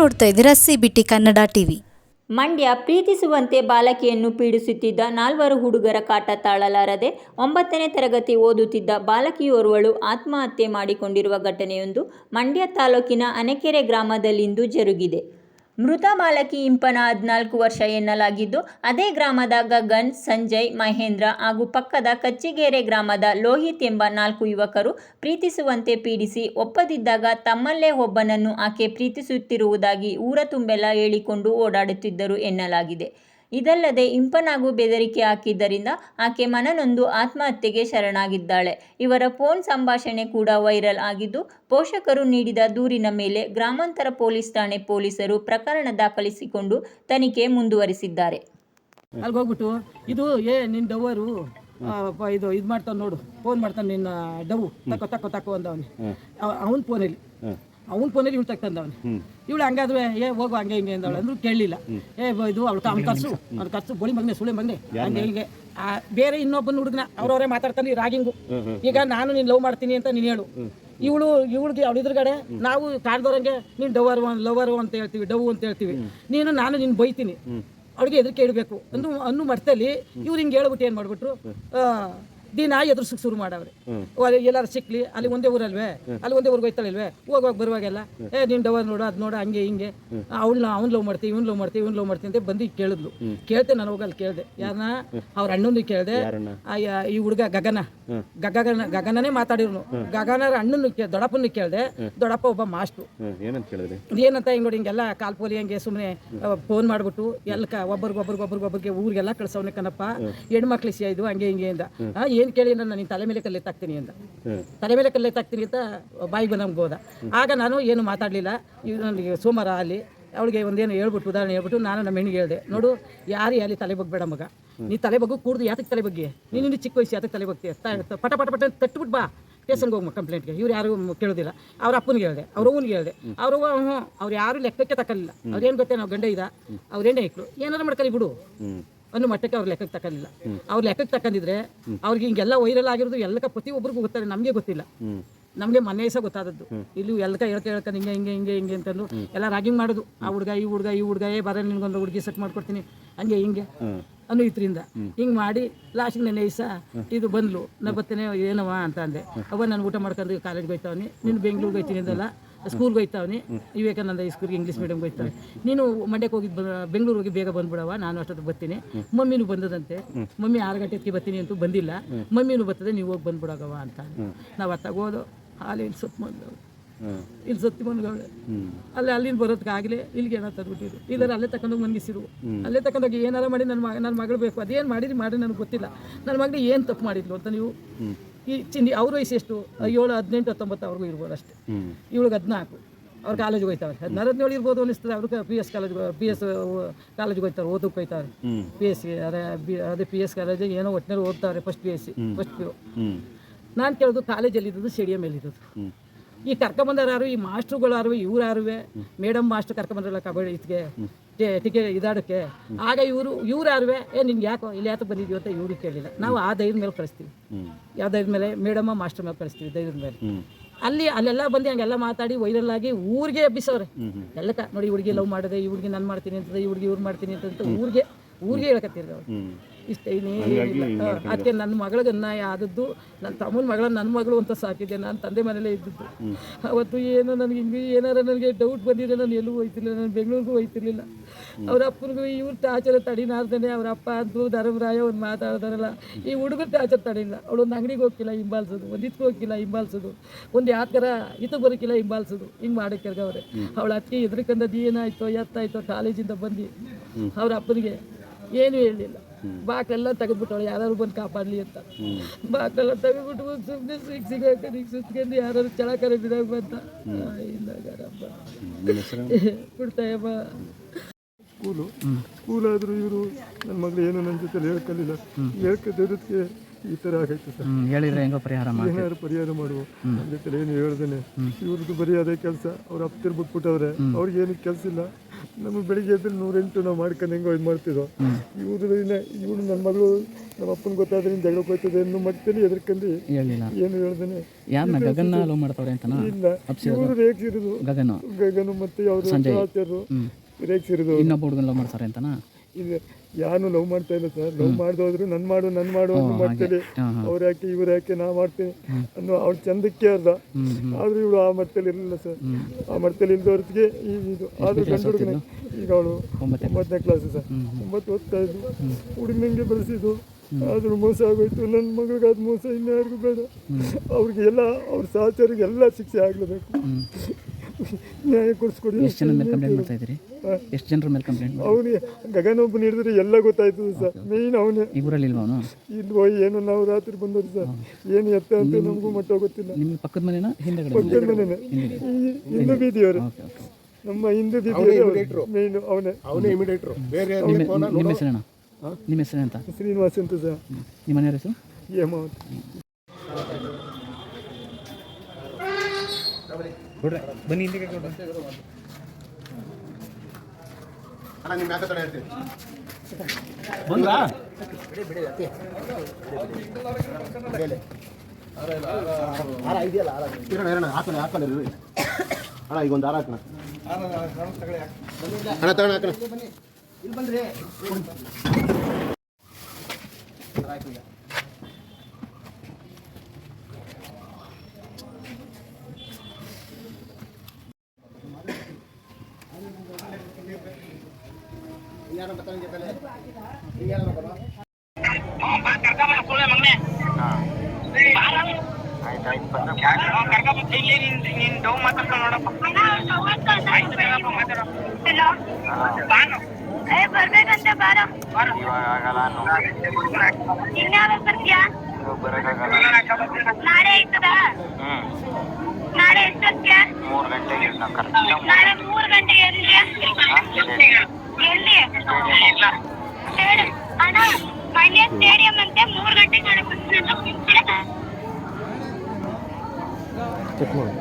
ನೋಡ್ತಾ ಇದ್ದೀರಾ CBT Kannada TV. Mandya ಪ್ರೀತಿಸುವಂತೆ ಬಾಲಕಿಯನ್ನು ಪೀಡಿಸುತ್ತಿದ್ದ 4 ಹುಡುಗರ ಕಾಟ ತಾಳಲಾರದೆ 9ನೇ ತರಗತಿ ಓದುತ್ತಿದ್ದ ಬಾಲಕಿಯೋರ್ವಳು ಆತ್ಮಹತ್ಯೆ ಮಾಡಿಕೊಂಡಿರುವ ಘಟನೆಯೊಂದು ಮಂಡ್ಯ ತಾಲೂಕಿನ ಅನೆಕೆರೆ ಗ್ರಾಮದಲ್ಲಿಂದು ಜರುಗಿದೆ. ಮೃತ ಬಾಲಕಿ ಇಂಪನ 14 ವರ್ಷ ಎನ್ನಲಾಗಿದ್ದು, ಅದೇ ಗ್ರಾಮದ ಗಗನ್, ಸಂಜಯ್, ಮಹೇಂದ್ರ ಹಾಗೂ ಪಕ್ಕದ ಕಚ್ಚಿಗೆರೆ ಗ್ರಾಮದ ಲೋಹಿತ್ ಎಂಬ 4 ಯುವಕರು ಪ್ರೀತಿಸುವಂತೆ ಪೀಡಿಸಿ ಒಪ್ಪದಿದ್ದಾಗ ತಮ್ಮಲ್ಲೇ ಒಬ್ಬನನ್ನು ಆಕೆ ಪ್ರೀತಿಸುತ್ತಿರುವುದಾಗಿ ಊರ ತುಂಬೆಲ್ಲ ಹೇಳಿಕೊಂಡು ಓಡಾಡುತ್ತಿದ್ದರು ಎನ್ನಲಾಗಿದೆ. ಇದಲ್ಲದೆ ಇಂಪನಾಗೂ ಬೆದರಿಕೆ ಹಾಕಿದ್ದರಿಂದ ಆಕೆ ಮನನೊಂದು ಆತ್ಮಹತ್ಯೆಗೆ ಶರಣಾಗಿದ್ದಾಳೆ. ಇವರ ಫೋನ್ ಸಂಭಾಷಣೆ ಕೂಡ ವೈರಲ್ ಆಗಿದ್ದು, ಪೋಷಕರು ನೀಡಿದ ದೂರಿನ ಮೇಲೆ ಗ್ರಾಮಾಂತರ ಪೊಲೀಸ್ ಠಾಣೆ ಪೊಲೀಸರು ಪ್ರಕರಣ ದಾಖಲಿಸಿಕೊಂಡು ತನಿಖೆ ಮುಂದುವರಿಸಿದ್ದಾರೆ. ಅಲ್ಲಿ ಹೋಗ್ಬಿಟ್ಟು ಇದು ನಿನ್ನ ಡವರು ಇದು ಮಾಡ್ತಾನೆ ನೋಡು, ಫೋನ್ ಮಾಡ್ತಾನೆ ನಿನ್ನ ಡವು ತಕೋ ಅಂದವನು. ಅವನ ಫೋನಲ್ಲಿ ಇವ್ಳು ತಕ್ಕಂದವನು. ಇವಳು ಹಂಗಾದ್ರೆ ಹೋಗು ಹಂಗೆ ಹಿಂಗೆ ಅಂದವಳು ಅಂದ್ರು ಕೇಳಲಿಲ್ಲ. ಇದು ಅವ್ನು ಖರ್ಚು ಬೋಳಿ ಮಗನೆ ಸುಳೆ ಮಗನೆ ಹಂಗೆ ಹಿಂಗೆ ಬೇರೆ ಇನ್ನೊಬ್ಬನ ಹುಡುಗನ ಅವ್ರವರೇ ಮಾತಾಡ್ತಾನೆ ರಾಗಿಂಗು. ಈಗ ನಾನು ನೀನು ಲವ್ ಮಾಡ್ತೀನಿ ಅಂತ ನೀನು ಹೇಳು. ಇವಳಿಗೆ ಅವಳ ಎದುರುಗಡೆ ನಾವು ಕಾಡ್ದವ್ರಂಗೆ ನೀನು ಲವರು ಅಂತ ಹೇಳ್ತೀವಿ, ಡವು ಅಂತ ಹೇಳ್ತೀವಿ. ನಾನು ನಿನ್ನ ಬೈತೀನಿ, ಅವ್ಳಿಗೆ ಎದುರಿಗೆ ಇಡಬೇಕು ಅನ್ನೋ ಮಟ್ಟದಲ್ಲಿ ಇವ್ರು ಹಿಂಗೆ ಹೇಳ್ಬಿಟ್ಟು ಏನು ಮಾಡ್ಬಿಟ್ರು, ದಿನ ಎದುರ್ಸಕ್ಕೆ ಶುರು ಮಾಡವ್ರೆ. ಎಲ್ಲಾರು ಸಿಕ್ಲಿ, ಅಲ್ಲಿ ಒಂದೇ ಊರಲ್ವೇ, ಅಲ್ಲಿ ಒಂದೇ ಊರಿಗೆ ಹೋಯ್ತಾಳಿಲ್ವೇ, ಹೋಗುವಾಗ ಬರುವಾಗೆಲ್ಲ ನೀನು ಡವರ್ ನೋಡು, ಅದು ನೋಡು, ಹಂಗೆ ಹಿಂಗೆ ಅವ್ನು ಲವ್ ಮಾಡ್ತೀವಿ, ಇವ್ನು ಲವ್ ಮಾಡ್ತೀವಿ ಅಂತ ಬಂದು ಕೇಳಿದ್ಲು. ಕೇಳ್ತೆ ನಾನು ಹೋಗಲ್ಲಿ ಕೇಳಿದೆ, ಯಾರನ್ನ ಅವ್ರ ಅಣ್ಣನಿಗೆ ಕೇಳಿದೆ. ಈ ಹುಡುಗ ಗಗನನೇ ಮಾತಾಡಿರ್ನು. ಗಗನರ ಅಣ್ಣನ ದೊಡ್ಡಪ್ಪನ ಕೇಳಿದೆ. ದೊಡ್ಡಪ್ಪ ಒಬ್ಬ ಮಾಸ್ಟ್ರು. ಏನಂತ ಹಿಂಗೆ ನೋಡಿ ಹಿಂಗೆಲ್ಲ ಕಾಲ್ಪೋಲಿ ಹಂಗೆ ಸುಮ್ಮನೆ ಫೋನ್ ಮಾಡ್ಬಿಟ್ಟು ಒಬ್ಬರಿಗೆ ಊರಿಗೆಲ್ಲ ಕಳ್ಸವನೆ ಕಣಪ್ಪ, ಹೆಣ್ಮಕ್ಳು ಇದು ಹಂಗೆ ಹಿಂಗೆ ಅಂದ. ಏನು ಕೇಳಿ ನಾನು ತಲೆ ಮೇಲೆ ಕಲ್ಲೆ ತಾಕ್ತೀನಿ ಅಂತ ಬಾಯಿಗೆ ಬಂದಂಗೆ ಹೋದ. ಆಗ ನಾನು ಏನು ಮಾತಾಡಲಿಲ್ಲ. ನನಗೆ ಸೋಮವಾರ ಅಲ್ಲಿ ಅವಳಿಗೆ ಒಂದೇನು ಉದಾಹರಣೆ ಹೇಳ್ಬಿಟ್ಟು ನಾನು ನಮ್ಮ ಹೆಣ್ಣಿಗೆ ಹೇಳಿದೆ, ನೋಡು ಯಾರು ಅಲ್ಲಿ ತಲೆ ಬಗ್ಬೇಡ ಮಗ, ನೀ ತಲೆ ಬಗ್ಗು ಕೂಡ್ದು ಯಾತಕ್ಕೆ ತಲೆ ಬಗ್ಗೆ, ನೀನು ಚಿಕ್ಕ ವಯಸ್ಸು ಯಾತಕ್ಕೆ ತಲೆ ಬಗ್ತೀಯ, ಪಟ ತಟ್ಟುಬಿಟ್ಟು ಬಾ ಸ್ಟೇಷನ್ಗೆ ಹೋಗಿ ಕಂಪ್ಲೇಂಟ್ಗೆ. ಇವ್ರು ಯಾರು ಕೇಳೋದಿಲ್ಲ. ಅವ್ರ ಅಪ್ಪನಿಗೆ ಹೇಳಿದೆ, ಅವ್ರ ಅವ್ವನಿಗೆ ಹೇಳಿದೆ. ಅವ್ರು ಯಾರು ಲೆಕ್ಕಕ್ಕೆ ತಕ್ಕಲಿಲ್ಲ. ಅವ್ರೇನು ಗೊತ್ತೇ, ನಾವು ಗಂಡ ಇದ್ದ ಅವ್ರೇನೇ ಇಕ್ಕಳು ಏನಾರು ಮಾಡ್ಕೊಳ್ಳಿ ಬಿಡು ಅನ್ನೋ ಮಟ್ಟಕ್ಕೆ ಅವ್ರು ಲೆಕ್ಕಕ್ಕೆ ತಕ್ಕಲಿಲ್ಲ. ಅವ್ರು ಲೆಕ್ಕಕ್ಕೆ ತಕ್ಕಂದಿದ್ರೆ ಅವ್ರಿಗೆ ಹಿಂಗೆಲ್ಲ ವೈರಲ್ ಆಗಿರೋದು ಎಲ್ಲಕ್ಕ ಪ್ರತಿಯೊಬ್ಬರಿಗೂ ಗೊತ್ತಾರೆ, ನಮಗೆ ಗೊತ್ತಿಲ್ಲ. ನಮಗೆ ಮೊನ್ನೆ ಸಹ ಗೊತ್ತಾದದ್ದು. ಇಲ್ಲಿ ಹೇಳ್ಕೊಂಡು ಹಿಂಗೆ ಅಂತಂದು ಎಲ್ಲ ರಾಗಿಂಗ್ ಮಾಡೋದು. ಆ ಹುಡುಗ ಈ ಹುಡುಗ ಬರ ನಿನ್ಗೊಂದು ಹುಡುಗಿ ಸೆಟ್ ಮಾಡ್ಕೊಡ್ತೀನಿ ಹಂಗೆ ಹಿಂಗೆ ಅನ್ನೋ ಇದರಿಂದ ಹಿಂಗೆ ಮಾಡಿ ಲಾಸ್ಟಿಗೆ ನೆನ್ನೆ ಸಹ ಇದು ಬಂದ್ಲು. ನಾ ಬರ್ತೇನೆ ಏನವ ಅಂತ ಅಂದೆ. ಅವ ನಾನು ಊಟ ಮಾಡ್ಕೊಂಡು ಕಾಲೇಜ್ಗೆ ಹೋಯ್ತಾವನಿ, ನೀನು ಬೆಂಗ್ಳೂರಿಗೆ ಹೋಯ್ತೀನಿ ಅಂದಲ್ಲ, ಸ್ಕೂಲ್ಗೆ ಹೋಯ್ತಾವನಿ, ವಿವೇಕಾನಂದ ಸ್ಕೂಲ್ಗೆ ಇಂಗ್ಲೀಷ್ ಮೀಡಿಯಮ್ಗೆ ಹೋಯ್ತಾವೆ, ನೀನು ಮಂಡ್ಯಕ್ಕೆ ಹೋಗಿದ್ದು ಬೆಂಗಳೂರಿಗೆ ಹೋಗಿ ಬೇಗ ಬಂದ್ಬಿಡವ, ನಾನು ಅಷ್ಟೊತ್ತು ಬರ್ತೀನಿ. ಮಮ್ಮಿನೂ ಬಂದದಂತೆ, ಮಮ್ಮಿ 6 ಗಂಟೆಗೆ ಬರ್ತೀನಿ ಅಂತೂ ಬಂದಿಲ್ಲ, ಮಮ್ಮಿನೂ ಬರ್ತದೆ, ನೀವು ಹೋಗಿ ಬಂದ್ಬಿಡೋಗವ ಅಂತ. ನಾವು ಅತ್ತಾಗೋದು ಹಾಲು ಇಲ್ಲಿ ಸತ್ತಿ ಬಂದ್ಗವಳೆ ಅಲ್ಲಿಂದ ಬರೋದಕ್ಕಾಗಲಿ ಇಲ್ಲಿಗೆ ಏನೋ ತಂದ್ಬಿಟ್ಟಿರು. ಇಲ್ಲರ ಅಲ್ಲೇ ತಗೊಂಡೋಗಿ ಮನಗಿಸಿರು. ಅಲ್ಲೇ ತಗೊಂಡೋಗಿ ಏನಾರ ಮಾಡಿ ನನ್ನ ಮಗಳು ಬೇಕು, ಅದೇನು ಮಾಡಿ ನನಗೆ ಗೊತ್ತಿಲ್ಲ. ನನ್ನ ಮಗಳಿಗೆ ಏನು ತಪ್ಪು ಮಾಡಿದ್ಲು ಅಂತ ನೀವು ಈ ಅವ್ರ ವಯಸ್ಸು ಎಷ್ಟು, 7, 18, 19 ಅವ್ರಿಗೂ ಇರ್ಬೋದು ಅಷ್ಟೇ. ಇವಳಿಗೆ 14. ಅವ್ರು ಕಾಲೇಜಿಗೆ ಹೋಯ್ತಾವೆ. 17 ಇರ್ಬೋದು ಅನಿಸ್ತದೆ. ಅವ್ರಿಗೆ PS ಕಾಲೇಜಿಗೆ ಹೋಯ್ತಾರೆ, ಓದಕ್ಕೆ ಹೋಯ್ತಾರೆ. PSC ಅದೇ PS ಕಾಲೇಜಿಗೆ ಏನೋ ಒಟ್ಟಿನಲ್ಲಿ ಓದ್ತಾರೆ. First PU. ನಾನು ಕೇಳೋದು ಕಾಲೇಜಲ್ಲಿ ಇದ್ದದ್ದು ಸ್ಟೇಡಿಯಂ ಎಲ್ಲಿರೋದು. ಈ ಕರ್ಕೊಂಬಂದಾರು ಈ ಮಾಸ್ಟ್ರುಗಳಾರು ಇವ್ರು ಯಾರುವೆ ಮೇಡಮ್ ಮಾಸ್ಟ್ರು ಕರ್ಕೊಂಬಂದ್ರಲ್ಲ ಕಬಡ್ಡಿ ಇದಕ್ಕೆ ಟಿಕೆಟ್ ಇದಾಡೋಕ್ಕೆ. ಆಗ ಇವ್ರು ಯಾರುವೆ ನಿನ್ಗೆ ಯಾಕೋ ಇಲ್ಲಿ ಯಾಕೆ ಬಂದಿದ್ದೀವಿ ಅಂತ ಇವ್ರಿಗೆ ಕೇಳಿಲ್ಲ. ನಾವು ಆ ಧೈರ್ಯದ ಮೇಲೆ ಕಳಿಸ್ತೀವಿ. ಯಾವ ಧೈರ್ಯದ ಮೇಲೆ? ಮೇಡಮ್ಮ ಮಾಸ್ಟರ್ ಮೇಲೆ ಕಳಿಸ್ತೀವಿ ಧೈರ್ಯದ ಮೇಲೆ. ಅಲ್ಲೆಲ್ಲ ಬಂದು ಹಂಗೆಲ್ಲ ಮಾತಾಡಿ ವೈರಲ್ ಆಗಿ ಊರಿಗೆ ಎಬ್ಬಿಸವ್ರೆ ಎಲ್ಲಕ್ಕ. ನೋಡಿ ಹುಡುಗಿ ಲವ್ ಮಾಡಿದೆ, ಈ ಹುಡುಗಿ ನಾನು ಮಾಡ್ತೀನಿ ಅಂತ, ಈ ಹುಡುಗಿ ಇವ್ರು ಮಾಡ್ತೀನಿ ಅಂತ ಊರಿಗೆ ಹೇಳ್ಕತ್ತಿರ್ರಿ ಅವ್ರು. ಇಷ್ಟ ಅದಕ್ಕೆ ನನ್ನ ಮಗಳಿಗೆ ಅನ್ಯಾಯ ಆದದ್ದು. ನನ್ನ ತಮ್ಮನ ಮಗಳನ್ನ ನನ್ನ ಮಗಳು ಅಂತ ಸಾಕಿದ್ದೆ. ನಾನು ತಂದೆ ಮನೇಲೇ ಇದ್ದದ್ದು. ಅವತ್ತು ಏನೋ ನನಗೆ ಹಿಂಗೆ ಏನಾರ ನನಗೆ ಡೌಟ್ ಬಂದಿದೆ, ನಾನು ಎಲ್ಲೂ ಹೋಯ್ತಿರ್ಲಿಲ್ಲ, ನಾನು ಬೆಂಗಳೂರಿಗೂ ಹೋಯ್ತಿರ್ಲಿಲ್ಲ. ಅವ್ರ ಅಪ್ಪನಿಗೂ ಇವ್ರು ಟಾಚರ್ ತಡಿನಾರ್ದೇನೆ. ಅವ್ರ ಅಪ್ಪ ಅಂತೂ ಧರ್ಮರಾಯ ಒಂದು ಮಾತಾಡ್ತಾರಲ್ಲ, ಈ ಹುಡುಗರು ಟಾಚರ್ ತಡಿಲ್ಲ. ಅವಳು ಒಂದು ಅಂಗಡಿಗೆ ಹೋಗ್ತಿಲ್ಲ ಹಿಂಬಾಲಿಸೋದು, ಒಂದು ಇದಕ್ಕೆ ಹೋಗಿಲ್ಲ ಹಿಂಬಾಲಿಸೋದು, ಒಂದು ಯಾವ ಥರ ಇದು ಬರೋಕ್ಕಿಲ್ಲ ಹಿಂಬಾಲಿಸೋದು, ಹಿಂಗೆ ಮಾಡೋಕ್ಕೆ ಅವ್ರೆ. ಅವಳ ಅದಕ್ಕೆ ಎದ್ರಕಂದದ್ದು ಏನಾಯ್ತೋ ಎತ್ತಾಯ್ತೋ ಕಾಲೇಜಿಂದ ಬಂದು ಅವ್ರ ಅಪ್ಪನಿಗೆ ಏನೂ ಹೇಳಲಿಲ್ಲ. ಬಾಕ್ಲೆಲ್ಲ ತೆಗೆದ್ಬಿಟ್ಟವಳು ಯಾರು ಬಂದು ಕಾಪಾಡಲಿ ಅಂತ. ಬಾಕ್ಲೆಲ್ಲ ತೆಗೆದ್ಬಿಟ್ಟು ಸುಮ್ಮನೆ ಸಿಗಾಕೊಂಡು ಸುತ್ಕೊಂಡು ಯಾರು ಚಳಕರೆ ಬಿಡೋಕೆ ಬಂತ ಇಲ್ಲಪ್ಪ ಬಿಡ್ತಾಯಮ್ಮ. ಸ್ಕೂಲಾದರೂ ಇವರು ನನ್ನ ಮಗಳು ಏನೋ ನನ್ನ ಜೊತೆ ಹೇಳ್ಕೊಳ್ಳಿಲ್ಲ. ಹೇಳ್ಕೊದ್ದಕ್ಕೆ ಈ ಥರ ಆಗೈತೆ ಸರ್. ಹೇಳಿದ್ರೆ ಹೆಂಗೋ ಏನಾದ್ರು ಪರಿಹಾರ ಮಾಡುವ. ನನ್ನ ಜೊತೆ ಏನು ಹೇಳ್ದೇನೆ ಇವ್ರದ್ದು ಬರೀ ಅದೇ ಕೆಲಸ. ಅವ್ರು ಅಪ್ತಿರ್ ಬಿಟ್ಬಿಟ್ಟವ್ರೆ. ಅವ್ರಿಗೇನು ಕೆಲಸ ಇಲ್ಲ. ನಮಗೆ ಬೆಳಿಗ್ಗೆ ಎದ್ದು 108 ನಾವು ಮಾಡ್ಕೊಂಡು ಹೆಂಗೋ ಇದು ಮಾಡ್ತಿದ್ದೋ. ಇವಳು ನನ್ನ ಮಗಳು ನಮ್ಮ ಅಪ್ಪನ ಗೊತ್ತಾದ್ರೆ ಜಗಳಕ್ಕೆ ಹೋಗ್ತದೆ ಅನ್ನೋ ಮಟ್ಟದಲ್ಲಿ ಎದ್ರಕಂಡು ಹೇಳಿಲ್ಲ ಏನು ಹೇಳ್ದೇನೆ ಯಾರನ್ನ ಗಗನ್ನ ಲವ್ ಮಾಡ್ತಾವ್ರೆ ಅಂತನಾ? ಇಲ್ಲ, ಇವರು ರೇಗಿಸಿರೋದು ಗಗನು ಮತ್ತು ಅವರು ಆಚಾರ್ಯರು ರೇಗಿಸಿರೋದು. ಇನ್ನೊಬ್ಬ ಹುಡುಗನ ಲವ್ ಮಾಡ್ತಾರೆ ಅಂತನಾ? ಇದು ಯಾರು ಲವ್ ಮಾಡ್ತಾ ಇಲ್ಲ ಸರ್. ಲವ್ ಮಾಡ್ದೋದ್ರು ನನ್ನ ಮಾಡು ಅನ್ನೋ ಮಟ್ಟದಲ್ಲಿ ಅವ್ರು ಯಾಕೆ ಇವ್ರು ಯಾಕೆ ನಾ ಮಾಡ್ತೀನಿ ಅನ್ನೋ ಅವ್ರ ಚಂದಕ್ಕೆ ಅರ್ಧ. ಆದ್ರೂ ಇವಳು ಆ ಮಟ್ಟದಲ್ಲಿ ಇರಲಿಲ್ಲ ಸರ್. ಆ ಮಟ್ಟದಲ್ಲಿ ಇಲ್ದವ್ರಿಗೆ ಇದು ಆದ್ರೂ ಗಂಡು ಹುಡುಗನೇ. ಈಗ ಅವಳು 9ನೇ ಕ್ಲಾಸ್ ಸರ್, 9 ಓದ್ತಾ ಇದ್ದು ಹುಡುಗನಿಗೆ ಬೆಳೆಸಿದ್ದು. ಆದ್ರೂ ಮೋಸ ಆಗೋಯ್ತು. ನನ್ನ ಮಗಳಿಗಾದ ಮೋಸ ಇನ್ಯಾರಿಗೂ ಬೇಡ. ಅವ್ರಿಗೆ ಎಲ್ಲ ಅವ್ರ ಸಹಚರಿಗೆ ಎಲ್ಲ ಶಿಕ್ಷೆ ಆಗಲೇಬೇಕು. ನ್ಯಾಯ ಕೊಡಿಸ್ಕೊಡಿ. ಎಷ್ಟು ಜನರ ಮೇಲೆ ಕಂಪ್ಲೇಂಟ್ ಮಾಡ್ತಾ ಇದ್ದೀರಿ? ಎಷ್ಟು ಜನರ ಮೇಲೆ ಕಂಪ್ಲೇಂಟ್? ಅವನಿಗೆ ಗಗನೊಬ್ಬನ ಹಿಡಿದ್ರೆ ಎಲ್ಲ ಗೊತ್ತಾಯ್ತದೆ ಸರ್. ಮೇಯ್ನ್ ಅವನೇ. ಈ ಊರಲ್ಲಿ ಇಲ್ವಾ ಅವನು? ಇಲ್ವೋ ಏನು, ನಾವು ರಾತ್ರಿ ಬಂದದ್ದು ಸರ್. ಏನು ಎತ್ತ ಅಂತ ನಮಗೂ ಮಟ್ಟ ಗೊತ್ತಿಲ್ಲ. ನಿಮ್ಮ ಪಕ್ಕದ ಮನೆನಾ ಹಿಂದೆಗಡೆ? ಪಕ್ಕದ ಮನೆನೇ, ಹಿಂದೂ ಬೀದಿಯವರು. ನಮ್ಮ ಹಿಂದೂ ಬೀದಿಯವರು ಮೇಯ್ನ್ ಅವನೇ ಇಮಿಡಿಯೇಟ್ರು. ನಿಮ್ಮ ಹೆಸರೇನ? ನಿಮ್ಮ ಹೆಸರು ಅಂತ? ಶ್ರೀನಿವಾಸ್ ಅಂತ ಸರ್. ನಿಮ್ಮ ಮನೆಯವ್ರ ಹೆಸರು? ಹೇಮಾವತ್. ಬನ್ನಿ ಹಿಂದೆ ಅಣ್ಣ ನಿಮ್ಮ ಯಾಕೆ ತಡೆ ಹೇಳ್ತೀವಿ ಬಂದ್ರಾ ಹಾಕೋಣ ಅಣ್ಣ ಈಗ ಒಂದು ಹಾರ ಹಾಕೋಣ ಅಣ್ಣ ತಗೋಣ ಹಾಕೋಣ ಇಲ್ಲಿ ಬಂದ್ರಿ ಬರ್ಬೇಕಂತ ಬಾರೋ ಇನ್ಯಾವಾಗ ಬರ್ತೀಯಾ? ನಾಳೆ ಆಯ್ತದ? ನಾಳೆ ಎಷ್ಟೊತ್ತಿಗೆ? 3 ಗಂಟೆಗೆ. ನಾಳೆ 3 ಗಂಟೆಗೆ ಎಲ್ಲಿ? ಅಣ್ಣ ಮಂಡ್ಯ ಸ್ಟೇಡಿಯಂ ಅಂತೆ 3 ಗಂಟೆಗೆ. ಚೆಕ್ ಮಾಡಿ.